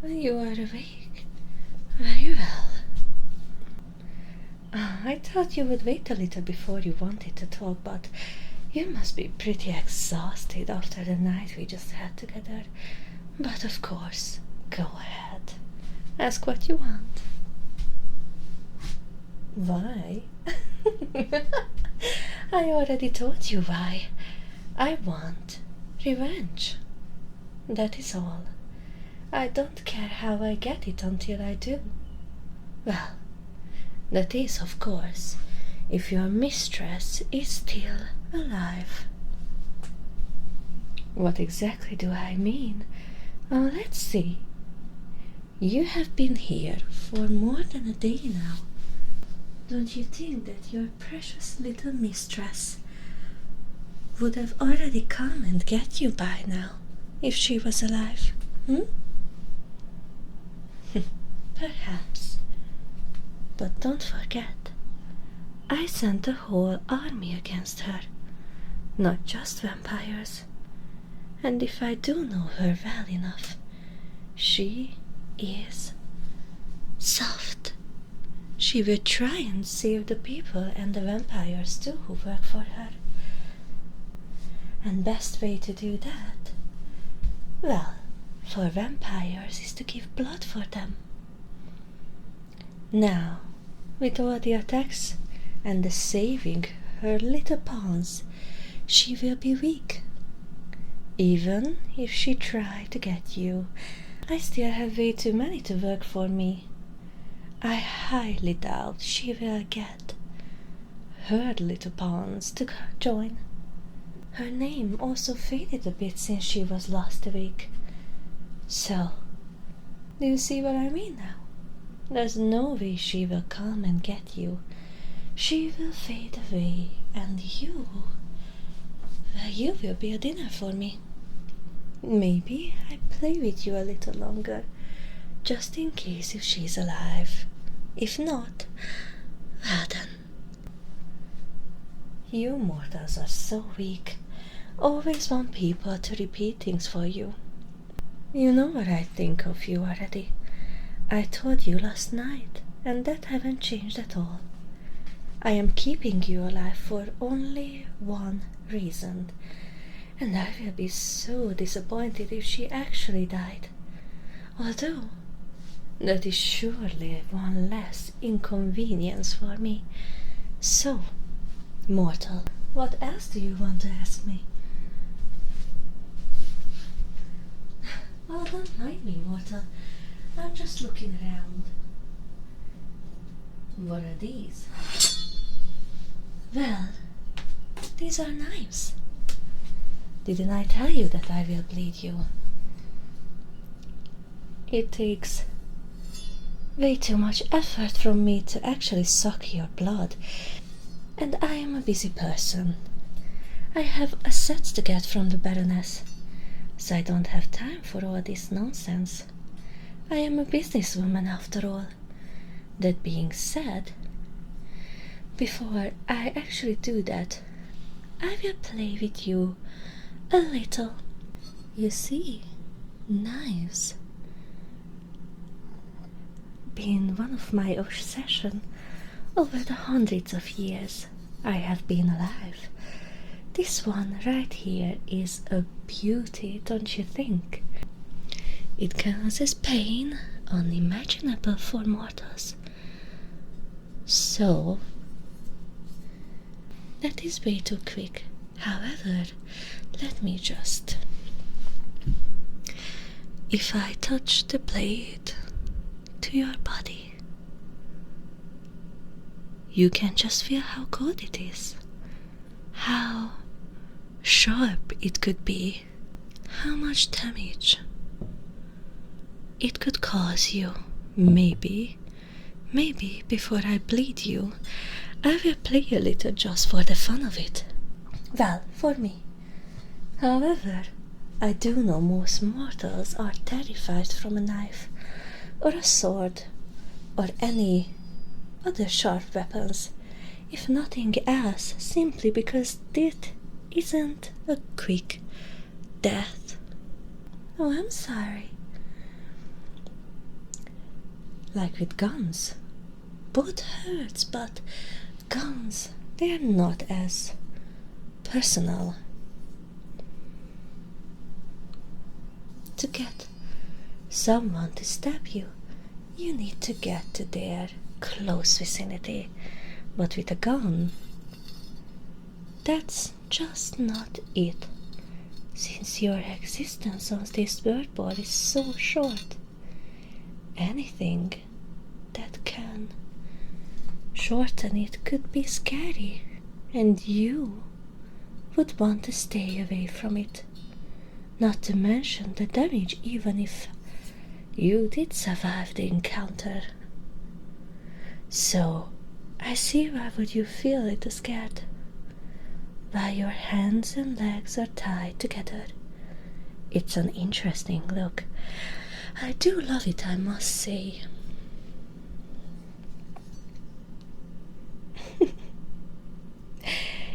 You are awake. Very well. I thought you would wait a little before you wanted to talk, but you must be pretty exhausted after the night we just had together. But of course, go ahead. Ask what you want. Why? I already told you why. I want revenge. That is all. I don't care how I get it until I do. Well, that is, of course, if your mistress is still alive. What exactly do I mean? Let's see. You have been here for more than a day now. Don't you think that your precious little mistress would have already come and get you by now, if she was alive? Perhaps. But don't forget, I sent a whole army against her, not just vampires. And if I do know her well enough, she is soft. She will try and save the people and the vampires too who work for her. And best way to do that, well, for vampires is to give blood for them. Now, with all the attacks and the saving her little pawns, she will be weak. Even if she tried to get you, I still have way too many to work for me. I highly doubt she will get her little pawns to join. Her name also faded a bit since she was last week. So, do you see what I mean now? There's no way she will come and get you. She will fade away, and you will be a dinner for me. Maybe I play with you a little longer, just in case if she's alive. If not, well then. You mortals are so weak. Always want people to repeat things for you. You know what I think of you already. I told you last night, and that haven't changed at all. I am keeping you alive for only one reason, and I will be so disappointed if she actually died. Although, that is surely one less inconvenience for me. So, mortal, what else do you want to ask me? Oh, don't mind me, mortal. I'm just looking around. What are these? Well, these are knives. Didn't I tell you that I will bleed you? It takes way too much effort from me to actually suck your blood, and I am a busy person. I have assets to get from the Baroness, so I don't have time for all this nonsense. I am a businesswoman after all. That being said, before I actually do that, I will play with you a little. You see, knives been one of my obsession over the hundreds of years I have been alive. This one right here is a beauty, don't you think? It causes pain unimaginable for mortals. So, that is way too quick. However, let me just... If I touch the blade to your body, you can just feel how cold it is, how sharp it could be, how much damage it could cause you. Maybe before I bleed you, I will play a little just for the fun of it. Well, for me. However, I do know most mortals are terrified from a knife, or a sword, or any other sharp weapons, if nothing else, simply because it isn't a quick death. Oh, I'm sorry. like with guns. Both hurts, but guns, they are not as personal. To get someone to stab you, you need to get to their close vicinity. But with a gun, that's just not it. Since your existence on this world is so short, anything that can shorten it could be scary, and you would want to stay away from it. Not to mention the damage, even if you did survive the encounter. So, I see why would you feel a little scared. While your hands and legs are tied together. It's an interesting look. I do love it, I must say.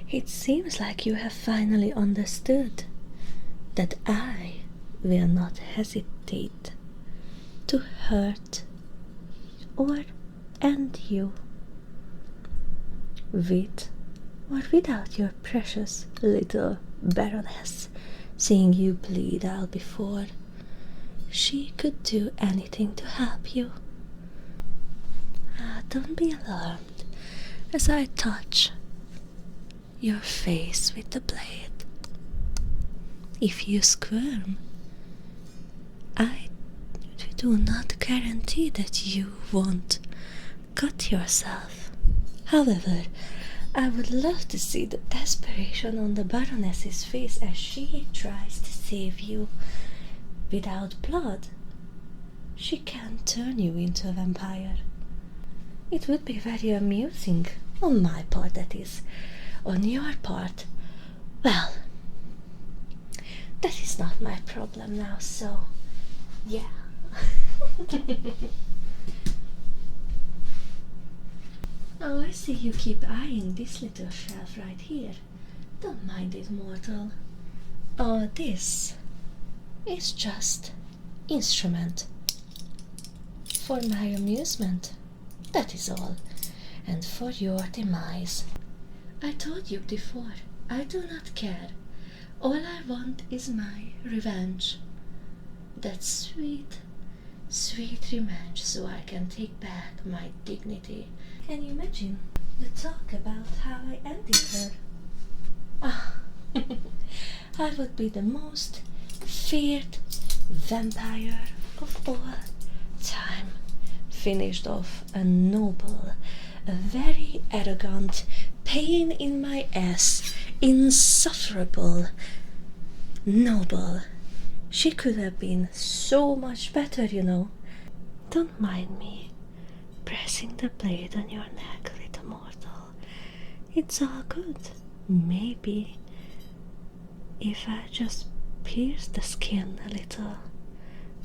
It seems like you have finally understood that I will not hesitate to hurt or end you, with or without your precious little Baroness seeing you bleed out before she could do anything to help you. Don't be alarmed as I touch your face with the blade. If you squirm, I do not guarantee that you won't cut yourself. However, I would love to see the desperation on the Baroness's face as she tries to save you. Without blood, she can turn you into a vampire. It would be very amusing, on my part that is. On your part, well, that is not my problem now, so yeah. Oh, I see you keep eyeing this little shelf right here. Don't mind it, mortal. Oh, this is just instrument for my amusement. That is all, and for your demise. I told you before, I do not care. All I want is my revenge. That sweet, sweet revenge, so I can take back my dignity. Can you imagine the talk about how I ended her? Ah, I would be the most feared vampire of all time. Finished off a noble, a very arrogant, pain in my ass, insufferable, noble. She could have been so much better, you know. Don't mind me pressing the blade on your neck, little mortal. It's all good. Maybe if I just pierce the skin a little,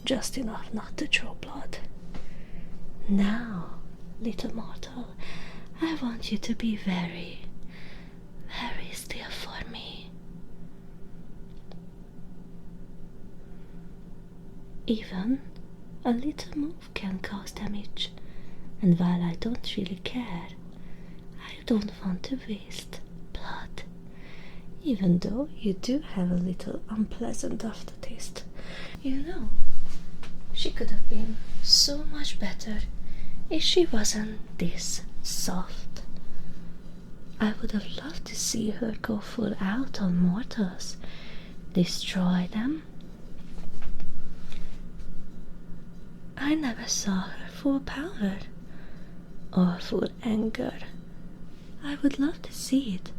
just enough not to draw blood. Now, little mortal, I want you to be very, very still for me. Even a little move can cause damage, and while I don't really care, I don't want to waste blood, even though you do have a little unpleasant aftertaste. You know, she could have been so much better if she wasn't this soft. I would have loved to see her go full out on mortals, destroy them. I never saw her full power or full anger. I would love to see it.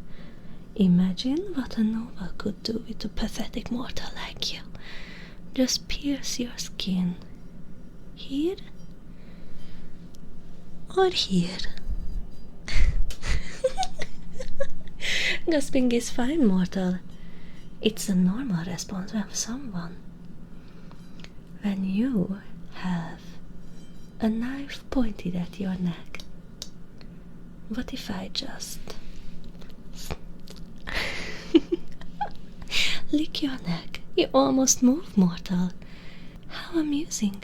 Imagine what a noble could do with a pathetic mortal like you. Just pierce your skin. Here or here. Gasping is fine, mortal. It's a normal response when you have a knife pointed at your neck. What if I just lick your neck? You almost move, mortal. How amusing.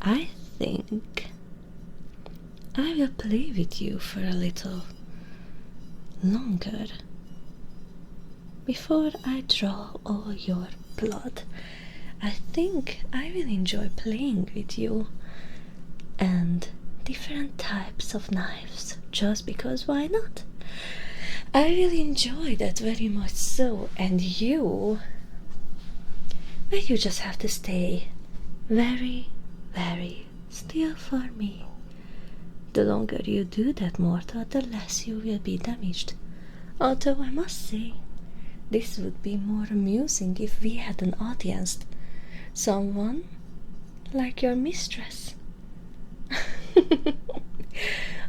I think I will play with you for a little longer before I draw all your blood. I think I will enjoy playing with you and different types of knives, just because why not? I will enjoy that very much so, and you, well, you just have to stay very, very still for me. The longer you do that, mortal, the less you will be damaged. Although I must say, this would be more amusing if we had an audience. Someone like your mistress.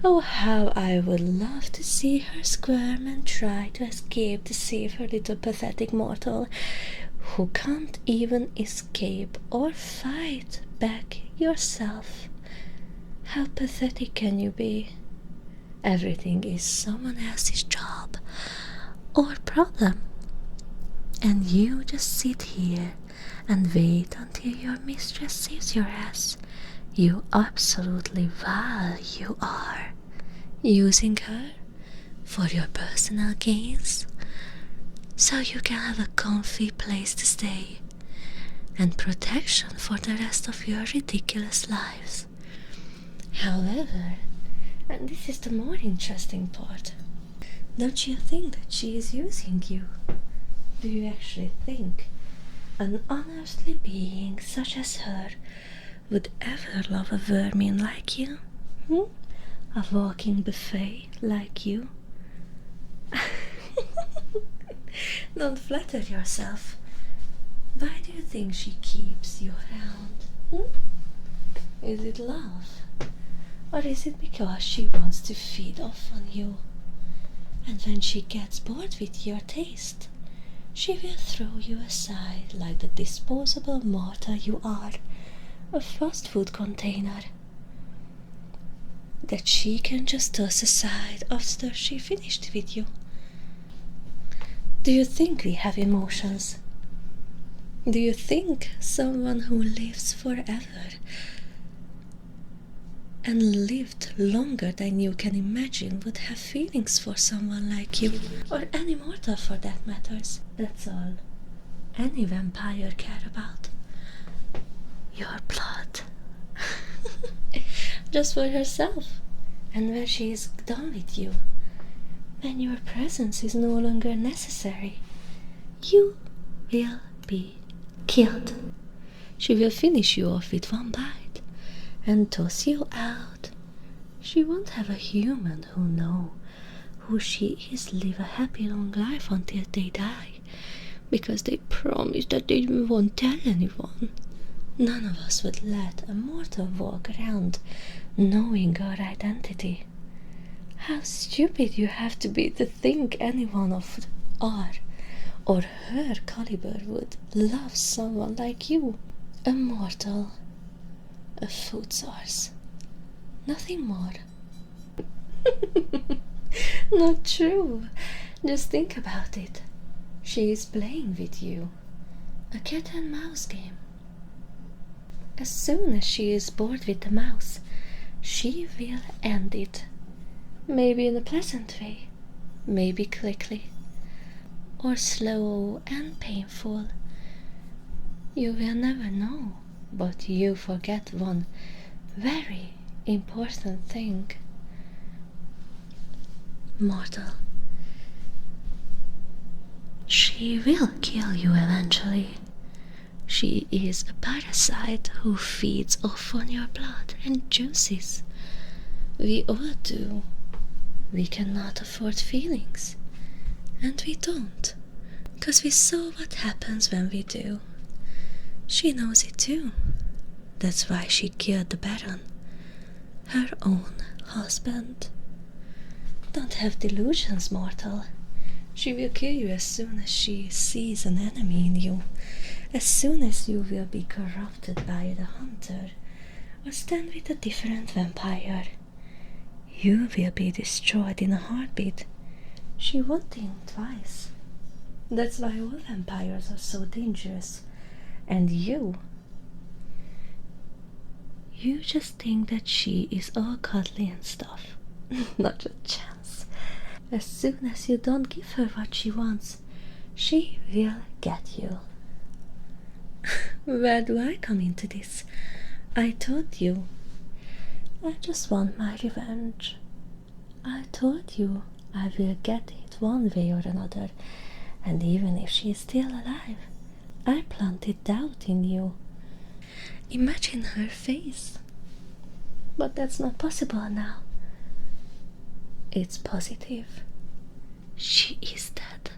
Oh, how I would love to see her squirm and try to escape to save her little pathetic mortal who can't even escape or fight back yourself. How pathetic can you be? Everything is someone else's job or problem, and you just sit here and wait until your mistress saves your ass. You absolutely vile you are, using her for your personal gains, so you can have a comfy place to stay and protection for the rest of your ridiculous lives. However, and this is the more interesting part, don't you think that she is using you? Do you actually think an unearthly being such as her would ever love a vermin like you? A walking buffet like you? Don't flatter yourself. Why do you think she keeps you around? Is it love? Or is it because she wants to feed off on you? And when she gets bored with your taste, she will throw you aside like the disposable mortar you are, a fast food container that she can just toss aside after she finished with you. Do you think we have emotions? Do you think someone who lives forever and lived longer than you can imagine would have feelings for someone like you, or any mortal for that matters? That's all any vampire care about. Your blood. Just for herself. And when she is done with you, when your presence is no longer necessary, you will be killed. She will finish you off with one bite and toss you out. She won't have a human who know who she is live a happy long life until they die, because they promised that they won't tell anyone. None of us would let a mortal walk around knowing our identity. How stupid you have to be to think anyone of our or her caliber would love someone like you. A mortal, a food source, nothing more. Not true. Just think about it. She is playing with you, a cat and mouse game. As soon as she is bored with the mouse, she will end it. Maybe in a pleasant way, maybe quickly, or slow and painful. You will never know, but you forget one very important thing. Mortal, she will kill you eventually. She is a parasite who feeds off on your blood and juices. We all do. We cannot afford feelings. And we don't, 'cause we saw what happens when we do. She knows it too. That's why she killed the Baron, her own husband. Don't have delusions, mortal. She will kill you as soon as she sees an enemy in you. As soon as you will be corrupted by the hunter or stand with a different vampire, you will be destroyed in a heartbeat. She won't think twice. That's why all vampires are so dangerous. And you You just think that she is all cuddly and stuff. Not a chance. As soon as you don't give her what she wants, she will get you. Where do I come into this? I told you. I just want my revenge. I told you I will get it one way or another, and even if she is still alive, I planted doubt in you. Imagine her face. But that's not possible now. It's positive. She is dead.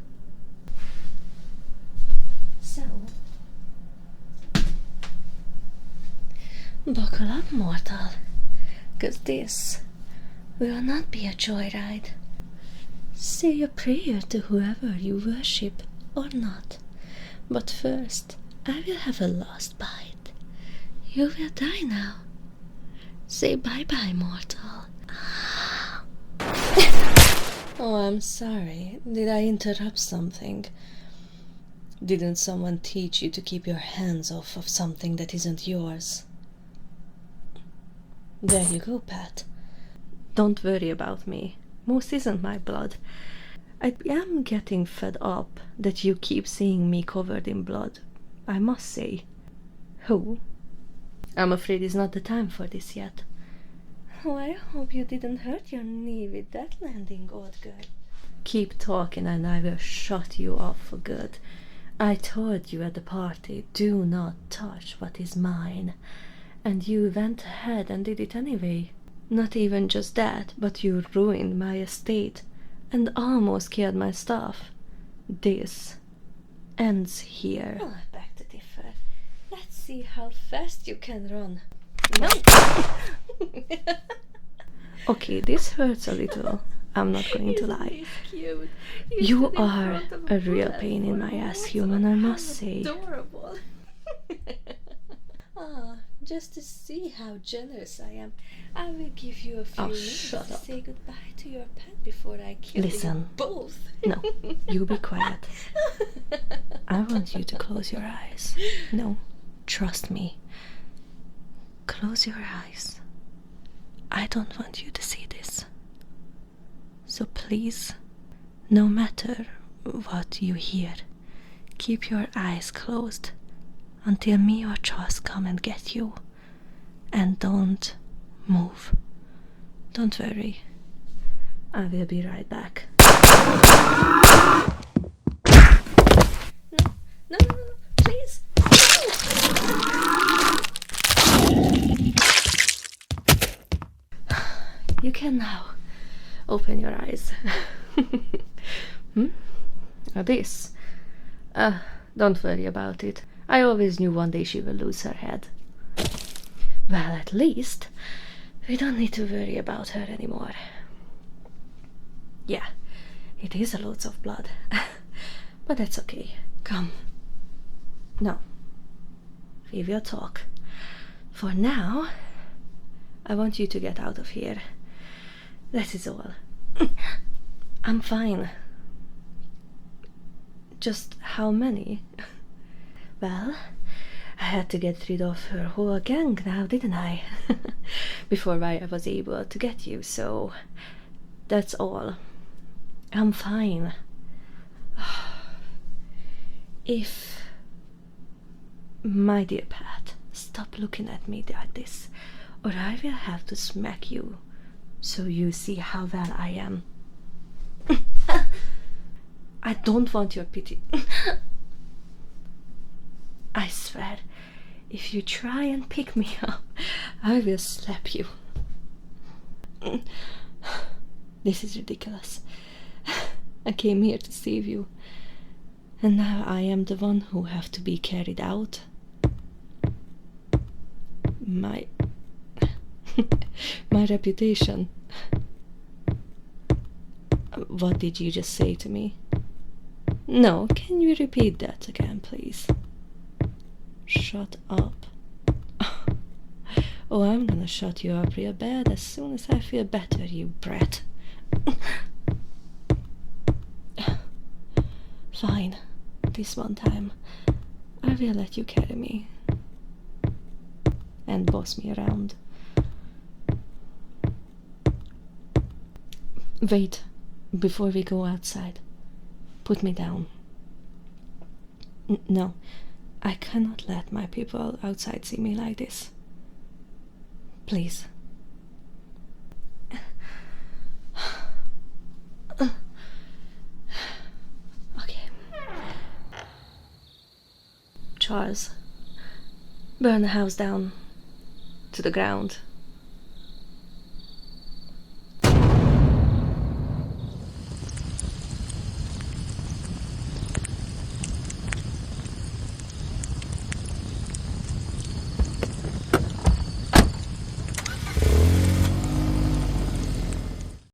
So, buckle up, mortal, 'cause this will not be a joyride. Say a prayer to whoever you worship or not, but first I will have a last bite. You will die now. Say bye-bye, mortal. Oh, I'm sorry. Did I interrupt something? Didn't someone teach you to keep your hands off of something that isn't yours? There you go, Pat. Don't worry about me. Moose isn't my blood. I am getting fed up that you keep seeing me covered in blood, I must say. Who? I'm afraid it's not the time for this yet. Oh, I hope you didn't hurt your knee with that landing, old girl. Keep talking and I will shut you off for good. I told you at the party, do not touch what is mine. And you went ahead and did it anyway. Not even just that, but you ruined my estate and almost killed my staff. This ends here. Oh, I beg to differ. Let's see how fast you can run. No! Okay, this hurts a little. I'm not going to lie. You are a real pain in my ass, human, I must say. Adorable. Ah, just to see how generous I am, I will give you a few minutes to say goodbye to your pet before I kill you both. No, you be quiet. I want you to close your eyes. No, trust me. Close your eyes. I don't want you to see this. So please, no matter what you hear, keep your eyes closed until me or Charles come and get you. And don't move. Don't worry. I will be right back. No, please. You can now open your eyes. This? Don't worry about it. I always knew one day she will lose her head. Well, at least we don't need to worry about her anymore. Yeah, it is a lot of blood. But that's okay. Come. No. We will talk. For now, I want you to get out of here. That is all. I'm fine. Just how many? Well, I had to get rid of her whole gang now, didn't I? Before I was able to get you, so that's all. I'm fine. If... My dear Pat, stop looking at me like this, or I will have to smack you, so you see how well I am. I don't want your pity. I swear, if you try and pick me up, I will slap you. This is ridiculous. I came here to save you, and now I am the one who have to be carried out. My reputation. What did you just say to me? No, can you repeat that again, please? Shut up. Oh, I'm gonna shut you up real bad as soon as I feel better, you brat. Fine. This one time, I will let you carry me. and boss me around. Wait, before we go outside, put me down. No, I cannot let my people outside see me like this. Please. Okay. Charles, burn the house down to the ground.